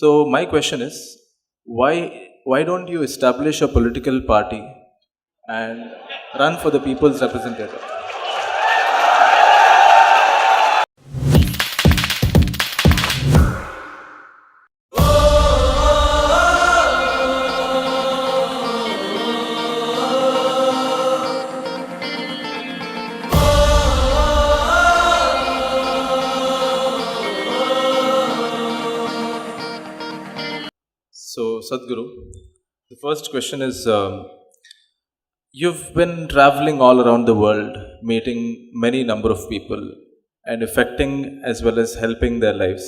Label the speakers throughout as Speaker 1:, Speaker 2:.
Speaker 1: So my question is, why don't you establish a political party and run for the people's representative? So Sadhguru, the first question is, you've been traveling all around the world, meeting many number of people and affecting as well as helping their lives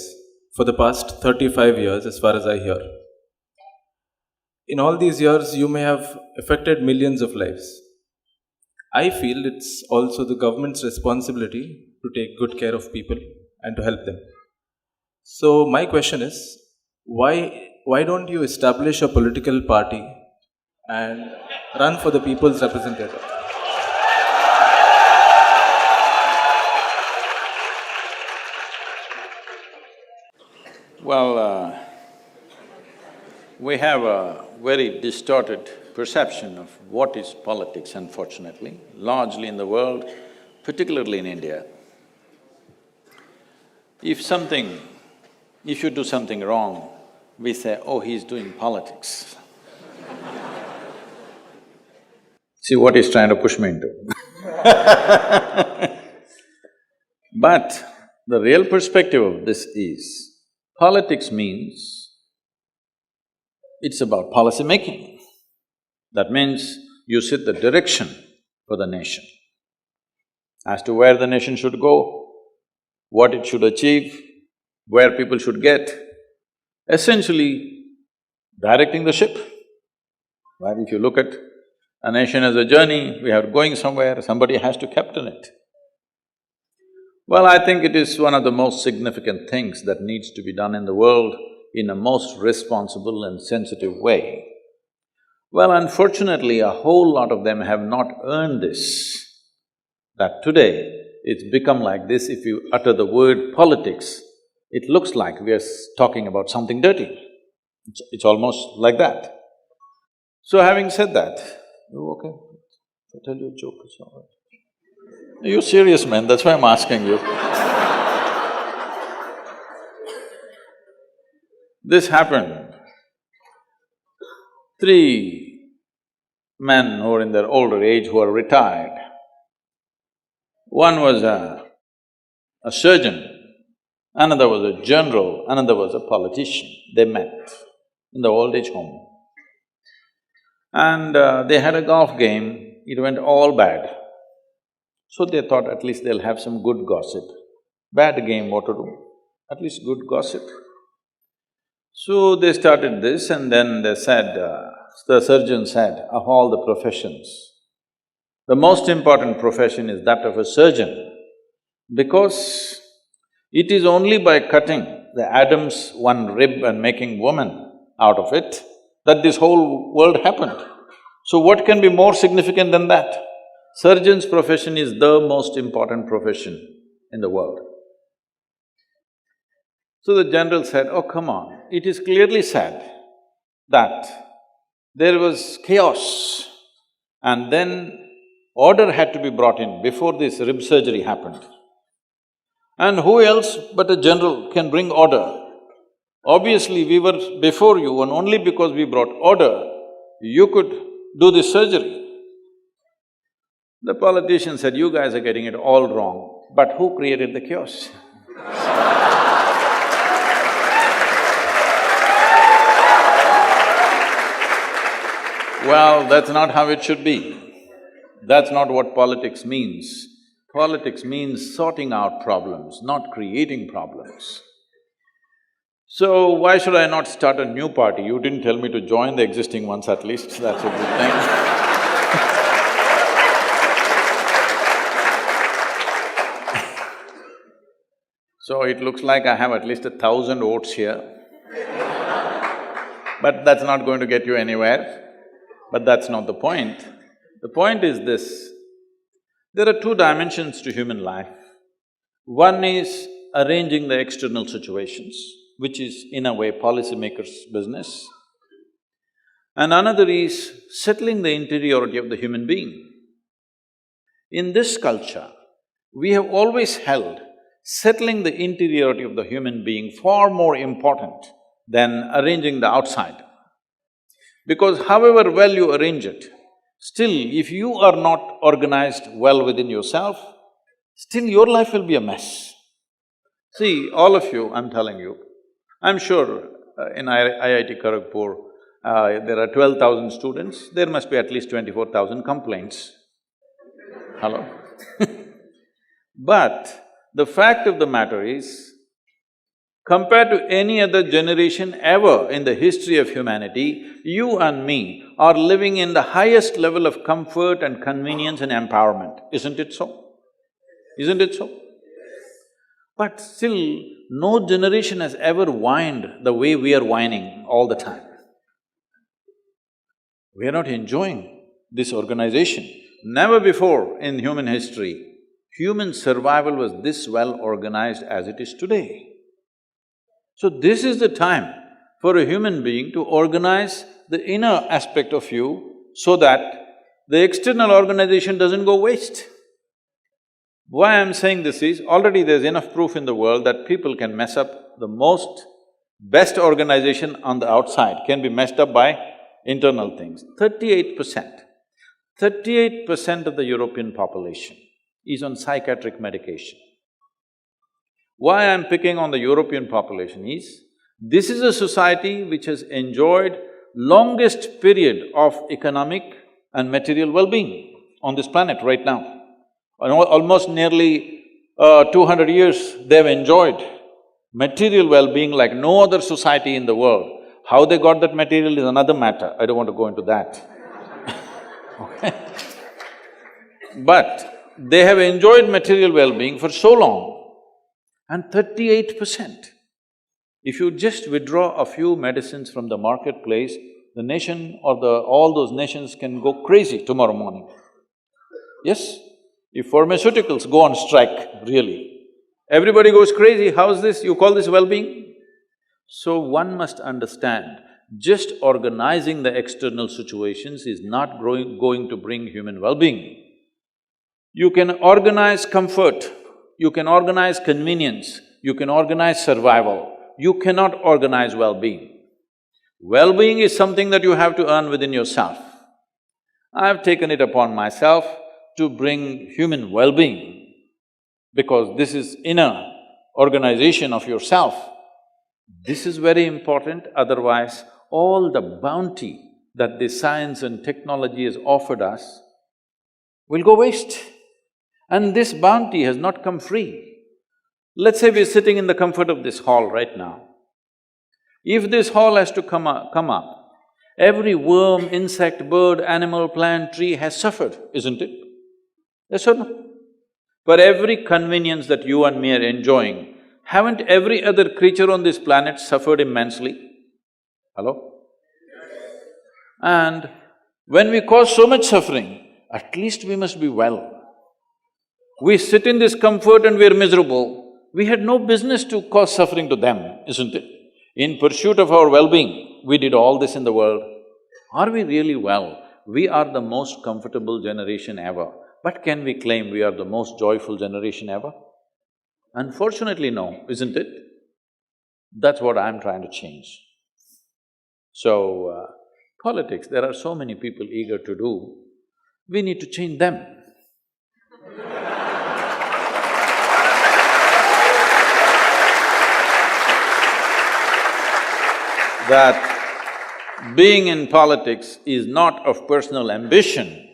Speaker 1: for the past 35 years as far as I hear. In all these years, you may have affected millions of lives. I feel it's also the government's responsibility to take good care of people and to help them. So my question is, why don't you establish a political party and run for the people's representative?
Speaker 2: Well, we have a very distorted perception of what is politics, unfortunately, largely in the world, particularly in India. If you do something wrong, we say, oh, he's doing politics. See what he's trying to push me into. But the real perspective of this is, politics means it's about policy making. That means you set the direction for the nation as to where the nation should go, what it should achieve, where people should get, essentially directing the ship. Right? If you look at a nation as a journey, we are going somewhere, somebody has to captain it. Well, I think it is one of the most significant things that needs to be done in the world in a most responsible and sensitive way. Well, unfortunately, a whole lot of them have not earned this. That today, it's become like this, if you utter the word politics, it looks like we are talking about something dirty. It's almost like that. So having said that, you okay? If I tell you a joke, it's all right. You're serious, man, that's why I'm asking you. This happened. Three men who are in their older age who are retired. One was a surgeon, another was a general, another was a politician. They met in the old age home. And they had a golf game, it went all bad. So they thought at least they'll have some good gossip. Bad game, what to do? At least good gossip. So they started this and then they said, the surgeon said, of all the professions, the most important profession is that of a surgeon, because it is only by cutting the Adam's one rib and making woman out of it that this whole world happened. So what can be more significant than that? Surgeon's profession is the most important profession in the world. So the general said, oh, come on, it is clearly said that there was chaos and then order had to be brought in before this rib surgery happened. And who else but a general can bring order? Obviously, we were before you and only because we brought order, you could do this surgery. The politician said, you guys are getting it all wrong, but who created the chaos? Well, that's not how it should be. That's not what politics means. Politics means sorting out problems, not creating problems. So, why should I not start a new party? You didn't tell me to join the existing ones at least, that's a good thing. So it looks like I have at least 1,000 votes here. But that's not going to get you anywhere. But that's not the point. The point is this, there are two dimensions to human life. One is arranging the external situations, which is in a way policymakers' business. And another is settling the interiority of the human being. In this culture, we have always held settling the interiority of the human being far more important than arranging the outside. Because however well you arrange it, still if you are not organized well within yourself, still your life will be a mess. See, all of you, I'm telling you, I'm sure in IIT Kharagpur, there are 12,000 students, there must be at least 24,000 complaints. Hello? But the fact of the matter is, compared to any other generation ever in the history of humanity, you and me are living in the highest level of comfort and convenience and empowerment. Isn't it so? Isn't it so? But still, no generation has ever whined the way we are whining all the time. We are not enjoying this organization. Never before in human history, human survival was this well organized as it is today. So this is the time for a human being to organize the inner aspect of you so that the external organization doesn't go waste. Why I'm saying this is, already there's enough proof in the world that people can mess up the most best organization on the outside, can be messed up by internal things. 38% of the European population is on psychiatric medication. Why I'm picking on the European population is, this is a society which has enjoyed longest period of economic and material well-being on this planet right now. Almost nearly 200 years they've enjoyed material well-being like no other society in the world. How they got that material is another matter, I don't want to go into that. Okay? But they have enjoyed material well-being for so long, and 38%. If you just withdraw a few medicines from the marketplace, the nation or all those nations can go crazy tomorrow morning. Yes? If pharmaceuticals go on strike, really, everybody goes crazy, how's this? You call this well-being? So one must understand, just organizing the external situations is not going to bring human well-being. You can organize comfort, you can organize convenience, you can organize survival, you cannot organize well-being. Well-being is something that you have to earn within yourself. I've taken it upon myself to bring human well-being, because this is inner organization of yourself. This is very important, otherwise all the bounty that the science and technology has offered us will go waste. And this bounty has not come free. Let's say we're sitting in the comfort of this hall right now. If this hall has to come up, every worm, insect, bird, animal, plant, tree has suffered, isn't it? Yes or no? For every convenience that you and me are enjoying, haven't every other creature on this planet suffered immensely? Hello? And when we cause so much suffering, at least we must be well. We sit in this comfort and we're miserable, we had no business to cause suffering to them, isn't it? In pursuit of our well-being, we did all this in the world. Are we really well? We are the most comfortable generation ever. But can we claim we are the most joyful generation ever? Unfortunately, no, isn't it? That's what I'm trying to change. So, politics, there are so many people eager to do, we need to change them. That being in politics is not of personal ambition,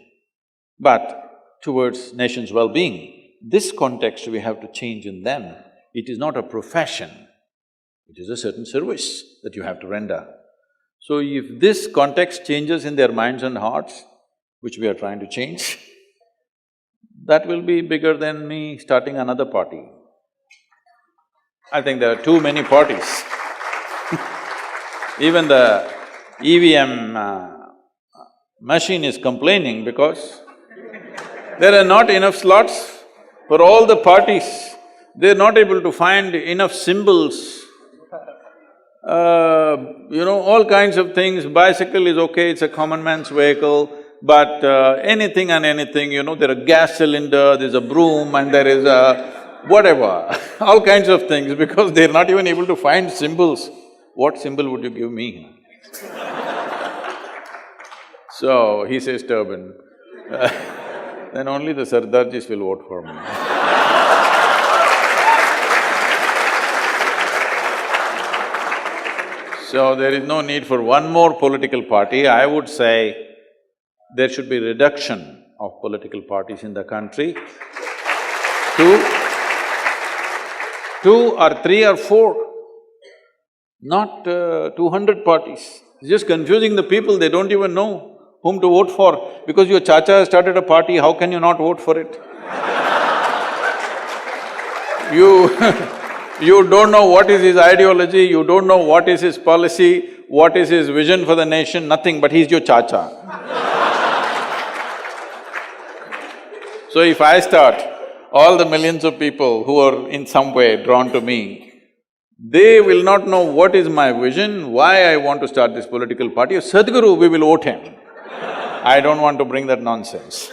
Speaker 2: but towards nation's well-being. This context we have to change in them. It is not a profession, it is a certain service that you have to render. So if this context changes in their minds and hearts, which we are trying to change, that will be bigger than me starting another party. I think there are too many parties. Even the EVM machine is complaining because there are not enough slots for all the parties. They're not able to find enough symbols all kinds of things. Bicycle is okay, it's a common man's vehicle, but anything and anything, there are gas cylinder, there's a broom and there is a whatever, all kinds of things, because they're not even able to find symbols. What symbol would you give me? So, he says turban. Then only the Sardarjis will vote for me. So, there is no need for one more political party. I would say there should be reduction of political parties in the country. Two or three or four, not 200 parties. It's just confusing the people, they don't even know whom to vote for. Because your chacha has started a party, how can you not vote for it? You don't know what is his ideology, you don't know what is his policy, what is his vision for the nation, nothing, but he's your chacha. So if I start, all the millions of people who are in some way drawn to me, they will not know what is my vision, why I want to start this political party. Sadhguru, we will vote him. I don't want to bring that nonsense.